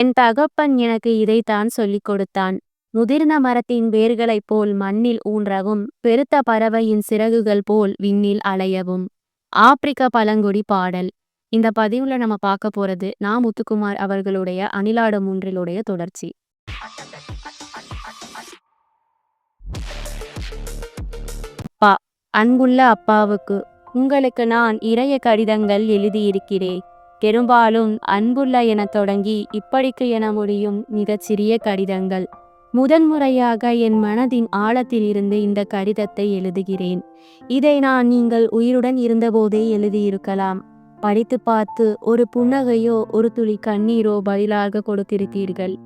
என் தகப்பன் எனக்கு இதைத்தான் சொல்லிக் கொடுத்தான். முதிர்ந்த மரத்தின் வேர்களைப் போல் மண்ணில் ஊன்றவும், பெருத்த பறவையின் சிறகுகள் போல் விண்ணில் அலையவும். ஆப்பிரிக்க பழங்குடி பாடல். இந்த பதிவுல நம்ம பார்க்க போறது முத்துக்குமார் அவர்களுடைய அணிலாடும் மூன்றிலுடைய தொடர்ச்சி. அப்பா, அன்புள்ள அப்பாவுக்கு உங்களுக்கு நான் இறைய கடிதங்கள் எழுதியிருக்கிறேன். பெரும்பாலும் அன்புள்ள என தொடங்கி இப்படிக்கு என முடியும் மிகச் சிறிய கடிதங்கள். முதன்முறையாக என் மனதின் ஆழத்தில் இருந்து இந்த கடிதத்தை எழுதுகிறேன். இதை நான் நீங்கள் உயிருடன் இருந்தபோதே எழுதியிருக்கலாம். படித்து பார்த்து ஒரு புன்னகையோ ஒரு துளி கண்ணீரோ பதிலாக கொடுத்திருத்தீர்கள்.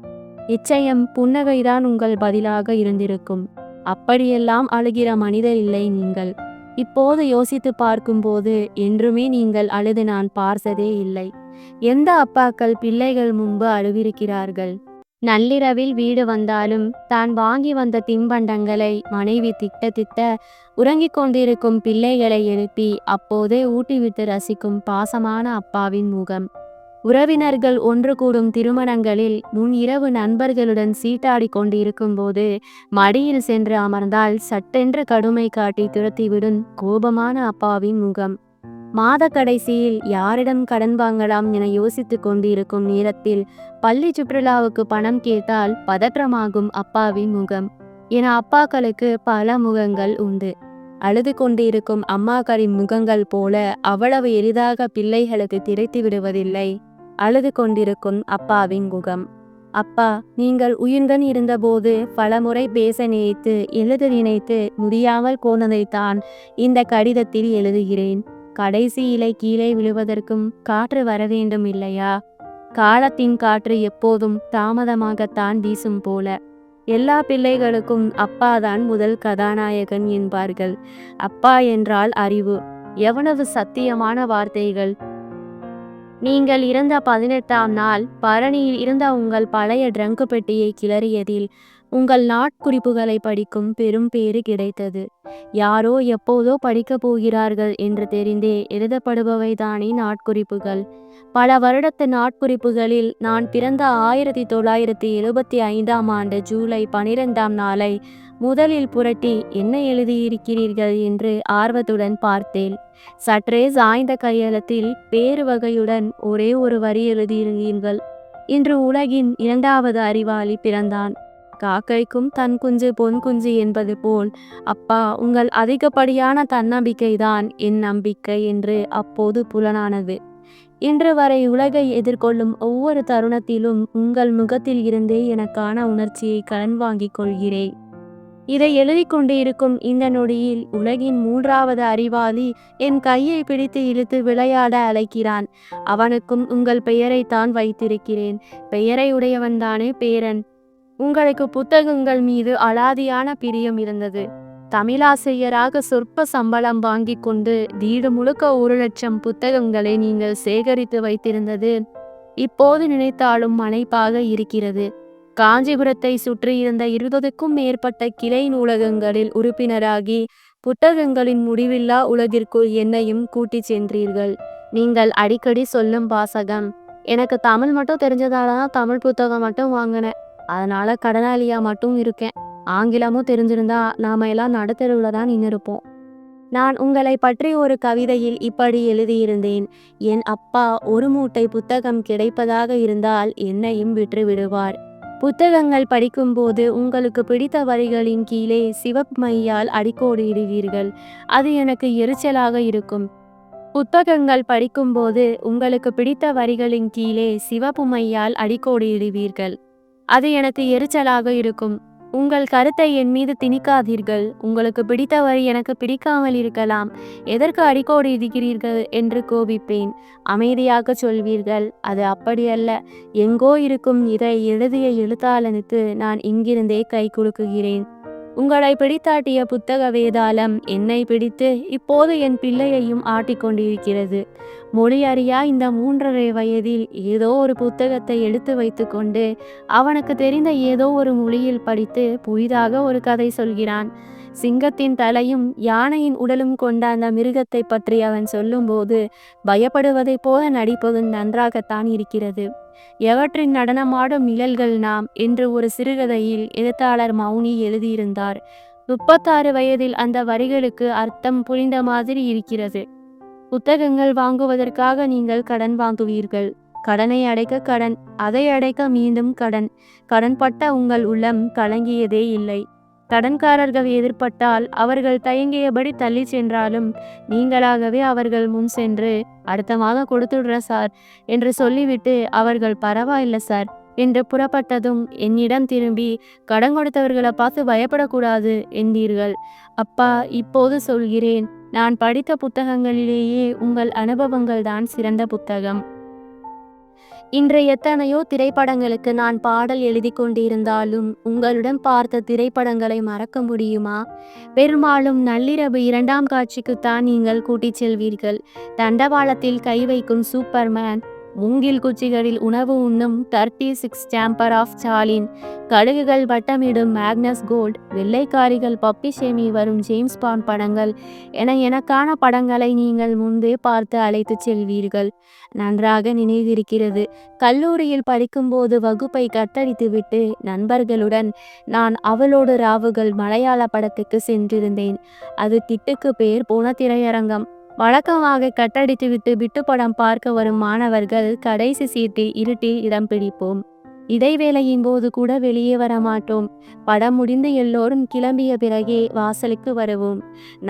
நிச்சயம் புன்னகைதான் உங்கள் பதிலாக இருந்திருக்கும். அப்படியெல்லாம் அழுகிற மனிதர் இல்லை நீங்கள். இப்போது யோசித்து பார்க்கும்போது என்றுமே நீங்கள் அழுது நான் பார்த்ததே இல்லை. எந்த அப்பாக்கள் பிள்ளைகள் முன்பு அழுவிருக்கிறார்கள்? நள்ளிரவில் வீடு வந்தாலும் தான் வாங்கி வந்த தின்பண்டங்களை மனைவி திட்ட திட்ட உறங்கிக் கொண்டிருக்கும் பிள்ளைகளை எழுப்பி அப்போதே ஊட்டிவிட்டு ரசிக்கும் பாசமான அப்பாவின் முகம். உறவினர்கள் ஒன்று கூடும் திருமணங்களில் இரவு நண்பர்களுடன் சீட்டாடி கொண்டிருக்கும் போது மடியில் சென்று அமர்ந்தால் சட்டென்று கடுமை காட்டி துரத்திவிடும் கோபமான அப்பாவின் முகம். மாத கடைசியில் யாரிடம் கடன் வாங்கலாம் என யோசித்து கொண்டிருக்கும் நேரத்தில் பள்ளி சுற்றுலாவுக்கு பணம் கேட்டால் பதற்றமாகும் அப்பாவின் முகம் என அப்பாக்களுக்கு பல முகங்கள் உண்டு. அழுது கொண்டிருக்கும் அம்மாக்களின் முகங்கள் போல அவ்வளவு எளிதாக பிள்ளைகளுக்கு கிடைத்து விடுவதில்லை அழுது கொண்டிருக்கும் அப்பாவின் முகம். அப்பா, நீங்கள் உயிருடன் இருந்தபோது பலமுறை பேச நினைத்து எழுத நினைத்து முடியாமல் போனதைத்தான் இந்த கடிதத்தில் எழுதுகிறேன். கடைசி இலை கீழே விழுவதற்கும் காற்று வர வேண்டும் இல்லையா? காலத்தின் காற்று எப்போதும் தாமதமாகத்தான் வீசும் போல. எல்லா பிள்ளைகளுக்கும் அப்பாதான் முதல் கதாநாயகன் என்பார்கள். அப்பா என்றால் அறிவு. எவ்வளவு சத்தியமான வார்த்தைகள்! நீங்கள் இறந்த 18ஆம் நாள் பரணியில் இருந்த உங்கள் பழைய ட்ரங்கு பெட்டியை கிளறியதில் உங்கள் நாட்குறிப்புகளை படிக்கும் பெரும் பேறு கிடைத்தது. யாரோ எப்போதோ படிக்கப் போகிறார்கள் என்று தெரிந்தே எழுதப்படுபவை தானே நாட்குறிப்புகள். பல வருடத்து நாட்குறிப்புகளில் நான் பிறந்த 1975ஆம் ஆண்டு ஜூலை 12ஆம் நாளை முதலில் புரட்டி என்ன எழுதியிருக்கிறீர்கள் என்று ஆர்வத்துடன் பார்த்தேன். சற்றே சாய்ந்த கையெழுத்தில் பேறு வகையுடன் ஒரே ஒரு வரி எழுதியிருந்தீர்கள். இன்று உலகின் 2வது அறிவாளி பிறந்தான். காக்கைக்கும் தன் குஞ்சு பொன் குஞ்சு என்பது போல் அப்பா, உங்கள் அதிகப்படியான தன்னம்பிக்கைதான் என் நம்பிக்கை என்று அப்போது புலனானது. இன்று வரை உலகை எதிர்கொள்ளும் ஒவ்வொரு தருணத்திலும் உங்கள் முகத்தில் இருந்தே எனக்கான உணர்ச்சியை கடன் வாங்கிக் கொள்கிறேன். இதை எழுதி கொண்டு இருக்கும் இந்த நொடியில் உலகின் 3வது அறிவாளி என் கையை பிடித்து இழுத்து விளையாட அழைக்கிறான். அவனுக்கும் உங்கள் பெயரைத்தான் வைத்திருக்கிறேன். பெயரை உடையவன்தானே பேரன். உங்களுக்கு புத்தகங்கள் மீது அலாதியான பிரியம் இருந்தது. தமிழாசிரியராக சொற்ப சம்பளம் வாங்கி கொண்டு வீடு முழுக்க 1,00,000 புத்தகங்களை நீங்கள் சேகரித்து வைத்திருந்தது இப்போது நினைத்தாலும் மலைப்பாக இருக்கிறது. காஞ்சிபுரத்தை சுற்றியிருந்த 20க்கும் மேற்பட்ட கிளை நூலகங்களில் உறுப்பினராகி புத்தகங்களின் முடிவில்லா உலகிற்குள் என்னையும் கூட்டி சென்றீர்கள். நீங்கள் அடிக்கடி சொல்லும் வாசகம், எனக்கு தமிழ் மட்டும் தெரிஞ்சதாலதான் தமிழ் புத்தகம் மட்டும் வாங்கினேன், அதனால கடனாளியா மட்டும் இருக்கேன். ஆங்கிலமும் தெரிஞ்சிருந்தா நாம எல்லாம் நடுத்தெருவுல தான் நின்றுருப்போம். நான் உங்களை பற்றி ஒரு கவிதையில் இப்படி எழுதியிருந்தேன். என் அப்பா ஒரு மூட்டை புத்தகம் கிடைப்பதாக இருந்தால் என்னையும் விற்று விடுவார். புத்தகங்கள் படிக்கும்போது உங்களுக்கு பிடித்த வரிகளின் கீழே சிவப்பு மையால் அடிக்கோடிடுவீர்கள். அது எனக்கு எரிச்சலாக இருக்கும். புத்தகங்கள் படிக்கும்போது உங்களுக்கு பிடித்த வரிகளின் கீழே சிவப்பு மையால் அடிக்கோடிடுவீர்கள். அது எனக்கு எரிச்சலாக இருக்கும். உங்கள் கருத்தை என் மீது திணிக்காதீர்கள். உங்களுக்கு பிடித்த வரி எனக்கு பிடிக்காமல் இருக்கலாம். எதற்கு அடிக்கோடி இடுகிறீர்கள் என்று கோபிப்பேன். அமைதியாக சொல்வீர்கள், அது அப்படியல்ல. எங்கோ இருக்கும் இதை எழுதிய எழுத்தாளனுக்கு நான் இங்கிருந்தே கை கொடுக்குகிறேன். உங்களை பிடித்தாட்டிய புத்தக வேதாளம் என்னை பிடித்து இப்போது என் பிள்ளையையும் ஆட்டிக்கொண்டிருக்கிறது. மொழி அறியா இந்த 3½ வயதில் ஏதோ ஒரு புத்தகத்தை எடுத்து வைத்து கொண்டு அவனுக்கு தெரிந்த ஏதோ ஒரு மொழியில் படித்து புதிதாக ஒரு கதை சொல்கிறான். சிங்கத்தின் தலையும் யானையின் உடலும் கொண்ட அந்த மிருகத்தை பற்றி அவன் சொல்லும்போது பயப்படுவதைப் போல நடிப்பது நன்றாகத்தான் இருக்கிறது. எவற்றின் நடனமாடும் நிழல்கள் நாம் என்று ஒரு சிறுகதையில் எழுத்தாளர் மௌனி எழுதியிருந்தார். 36 வயதில் அந்த வரிகளுக்கு அர்த்தம் புரிந்த மாதிரி இருக்கிறது. புத்தகங்கள் வாங்குவதற்காக நீங்கள் கடன் வாங்குவீர்கள். கடனை அடைக்க கடன், அதை அடைக்க மீண்டும் கடன். கடன்பட்ட உங்கள் உள்ளம் கலங்கியதே இல்லை. கடன்காரர்கள் எதிர்பட்டால் அவர்கள் தயங்கியபடி தள்ளி சென்றாலும் நீங்களாகவே அவர்கள் முன் சென்று அடுத்த மாதம் கொடுத்துடுற சார் என்று சொல்லிவிட்டு அவர்கள் பரவாயில்லை சார் என்று புறப்பட்டதும் என்னிடம் திரும்பி கடன் கொடுத்தவர்களை பார்த்து பயப்படக்கூடாது என்பீர்கள். அப்பா, இப்போது சொல்கிறேன், நான் படித்த புத்தகங்களிலேயே உங்கள் அனுபவங்கள் தான் சிறந்த புத்தகம். இன்று எத்தனையோ திரைப்படங்களுக்கு நான் பாடல் எழுதி கொண்டிருந்தாலும் உங்களுடன் பார்த்த திரைப்படங்களை மறக்க முடியுமா? பெரும்பாலும் நள்ளிரவு 2ஆம் காட்சிக்குத்தான் நீங்கள் கூட்டிச் செல்வீர்கள். தண்டவாளத்தில் கை வைக்கும் சூப்பர்மேன், மூங்கில் குச்சிகளில் உணவு உண்ணும் 36 சாம்பர் ஆஃப் சார்லின், கழுகுகள் வட்டமிடும் மேக்னஸ் கோல்ட், வெள்ளைக்காரிகள் பப்பி ஷேமி வரும் ஜேம்ஸ் பாண்ட் படங்கள் என எனக்கான படங்களை நீங்கள் முன்பே பார்த்து அழைத்து செல்வீர்கள். நன்றாக நினைவிருக்கிறது. கல்லூரியில் படிக்கும்போது வகுப்பை கட்டடித்துவிட்டு நண்பர்களுடன் நான் அவளோடு ராவுகள் மலையாள படத்துக்கு சென்றிருந்தேன். அது திட்டுக்கு பேர் போன திரையரங்கம். வழக்கமாக கட்டடித்துவிட்டு விட்டு படம் பார்க்க வரும் மாணவர்கள் கடைசி சீட்டில் இருட்டில் இடம் பிடிப்போம். இடைவேளையின் போது கூட வெளியே வரமாட்டோம். படம் முடிந்து எல்லோரும் கிளம்பிய பிறகே வாசலுக்கு வருவோம்.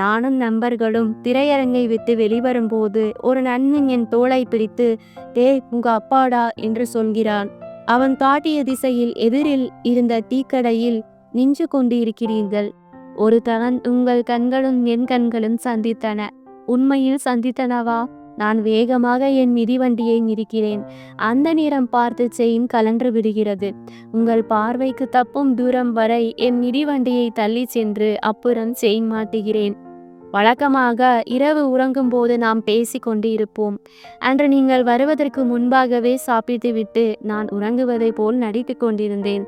நானும் நண்பர்களும் திரையரங்கை விட்டு வெளிவரும்போது ஒரு நண்பன் என் தோளை பிடித்து, "டேய், உங்க அப்பாடா" என்று சொல்கிறான். அவன் காட்டிய திசையில் எதிரில் இருந்த டீக்கடையில் நின்று கொண்டு இருக்கிறீர்கள். ஒரு தகன் உங்கள் கண்களும் என் கண்களும் சந்தித்தன. உண்மையில் சந்தித்தனவா? நான் வேகமாக என் மிதிவண்டியை நிறுக்கிறேன். அந்த நேரம் பார்த்து செயின் கலன்று விடுகிறது. உங்கள் பார்வைக்கு தப்பும் தூரம் வரை என் மிதிவண்டியை தள்ளி சென்று அப்புறம் செயின் மாட்டுகிறேன். வழக்கமாக இரவு உறங்கும் போது நாம் பேசி கொண்டு இருப்போம். அன்று நீங்கள் வருவதற்கு முன்பாகவே சாப்பிட்டுவிட்டு நான் உறங்குவதை போல் நடித்து கொண்டிருந்தேன்.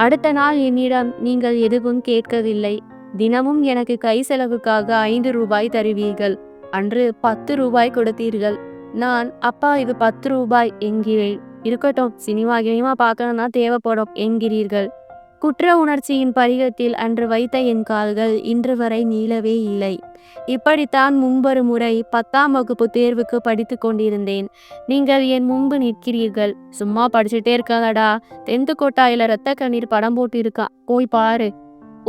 அடுத்த நாள் என்னிடம் நீங்கள் எதுவும் கேட்கவில்லை. தினமும் எனக்கு கை செலவுக்காக 5 ரூபாய் தருவீர்கள். அன்று 10 ரூபாய் கொடுத்தீர்கள். நான், "அப்பா, இது 10 ரூபாய்" என்கிறேன். "இருக்கட்டும், சினிமா பார்க்கணும்னா தேவைப்படும்" என்கிறீர்கள். குற்ற உணர்ச்சியின் பரிகத்தில் அன்று வைத்த என் கால்கள் இன்று வரை நீளவே இல்லை. இப்படித்தான் முன்பொரு முறை 10ஆம் வகுப்பு தேர்வுக்கு படித்து கொண்டிருந்தேன். நீங்கள் என் முன்பு நிற்கிறீர்கள். "சும்மா படிச்சுட்டே இருக்காதடா, 10th கோட்டாயில இரத்த கண்ணீர் படம் போட்டு இருக்கா, போய் பாரு."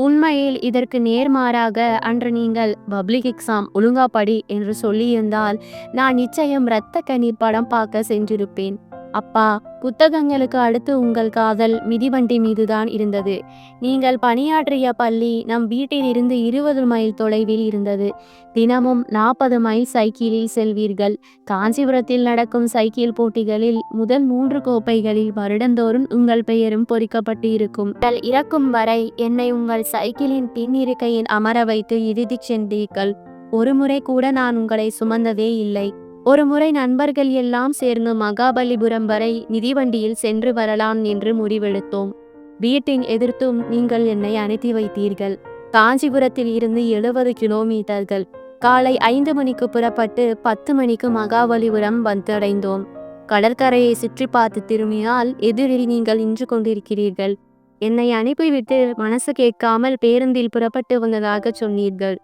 உண்மையில் இதற்கு நேர்மாறாக அன்று நீங்கள் பப்ளிக் எக்ஸாம் ஒழுங்கா படி என்று சொல்லியிருந்தால் நான் நிச்சயம் இரத்த கண்ணீர் படம் பார்க்க சென்றிருப்பேன். அப்பா, புத்தகங்களுக்கு அடுத்து உங்கள் காதல் மிதிவண்டி மீதுதான் இருந்தது. நீங்கள் பணியாற்றிய பள்ளி நம் வீட்டில் இருந்து 20 மைல் தொலைவில் இருந்தது. தினமும் 40 மைல் சைக்கிளில் செல்வீர்கள். காஞ்சிபுரத்தில் நடக்கும் சைக்கிள் போட்டிகளில் முதல் 3 கோப்பைகளில் வருடந்தோறும் உங்கள் பெயரும் பொறிக்கப்பட்டு இருக்கும். இறக்கும் வரை என்னை உங்கள் சைக்கிளின் பின் இருக்கையில் அமர வைத்து இறுதிச் சென்றீர்கள். ஒரு முறை கூட நான் உங்களை சுமந்ததே இல்லை. ஒரு முறை நண்பர்கள் எல்லாம் சேர்ந்து மகாபலிபுரம் வரை மிதிவண்டியில் சென்று வரலாம் என்று முடிவெடுத்தோம். வீட்டின் எதிர்த்தும் நீங்கள் என்னை அனுப்பி வைத்தீர்கள். காஞ்சிபுரத்தில் இருந்து 70 கிலோமீட்டர்கள். காலை 5 மணிக்கு புறப்பட்டு 10 மணிக்கு மகாபலிபுரம் வந்தடைந்தோம். கடற்கரையை சுற்றி பார்த்து திரும்பினால் எதிரில் நீங்கள் நின்று கொண்டிருக்கிறீர்கள். என்னை அனுப்பிவிட்டு மனசு கேட்காமல் பேருந்தில் புறப்பட்டு வந்ததாக சொன்னீர்கள்.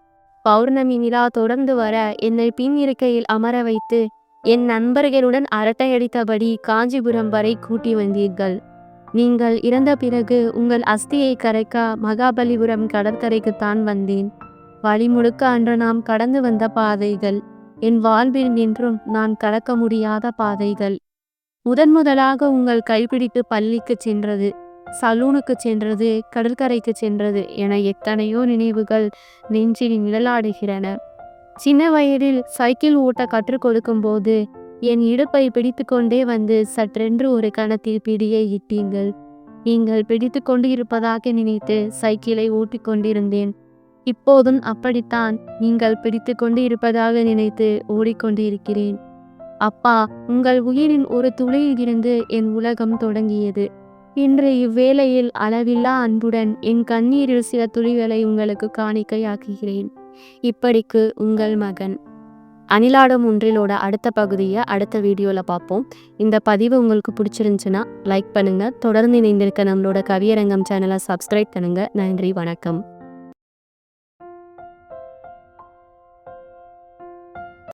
பௌர்ணமி நிலா தொடர்ந்து வர என்னை பின் இருக்கையில் அமர வைத்து என் நண்பர்களுடன் அரட்டையடித்தபடி காஞ்சிபுரம் வரை கூட்டி வந்தீர்கள். நீங்கள் இறந்த பிறகு உங்கள் அஸ்தியை கரைக்க மகாபலிபுரம் கடற்கரைக்குத்தான் வந்தேன். வழி முழுக்க அன்று நாம் கடந்து வந்த பாதைகள் என் வாழ்வில் நின்றும் நான் கடக்க முடியாத பாதைகள். முதலாக உங்கள் கைப்பிடித்து பள்ளிக்கு சென்றது, சலூனுக்கு சென்றது, கடற்கரைக்கு சென்றது என எத்தனையோ நினைவுகள் நெஞ்சில் நிழலாடுகிறன. சின்ன வயதில் சைக்கிள் ஓட்ட கற்றுக் கொடுக்கும் போது என் இடுப்பை பிடித்து கொண்டே வந்து சற்றென்று ஒரு கணத்தில் பிடியை இட்டீர்கள். நீங்கள் பிடித்து கொண்டு இருப்பதாக நினைத்து சைக்கிளை ஓட்டிக் கொண்டிருந்தேன். இப்போதும் அப்படித்தான் நீங்கள் பிடித்து கொண்டு இருப்பதாக நினைத்து ஓடிக்கொண்டு இருக்கிறேன். அப்பா, உங்கள் உயிரின் ஒரு துளியில் இருந்து என் உலகம் தொடங்கியது. இன்று இவ்வேளையில் அளவில்லா அன்புடன் என் கண்ணீரில் சில துளிகளை உங்களுக்கு காணிக்கையாக்குகிறேன். இப்படிக்கு உங்கள் மகன். அணிலாடும் ஒன்றிலோட அடுத்த பகுதியை அடுத்த வீடியோவில் பார்ப்போம். இந்த பதிவு உங்களுக்கு பிடிச்சிருந்துச்சுன்னா லைக் பண்ணுங்கள். தொடர்ந்து இணைந்திருக்க நம்மளோட கவியரங்கம் சேனலை சப்ஸ்கிரைப் பண்ணுங்கள். நன்றி, வணக்கம்.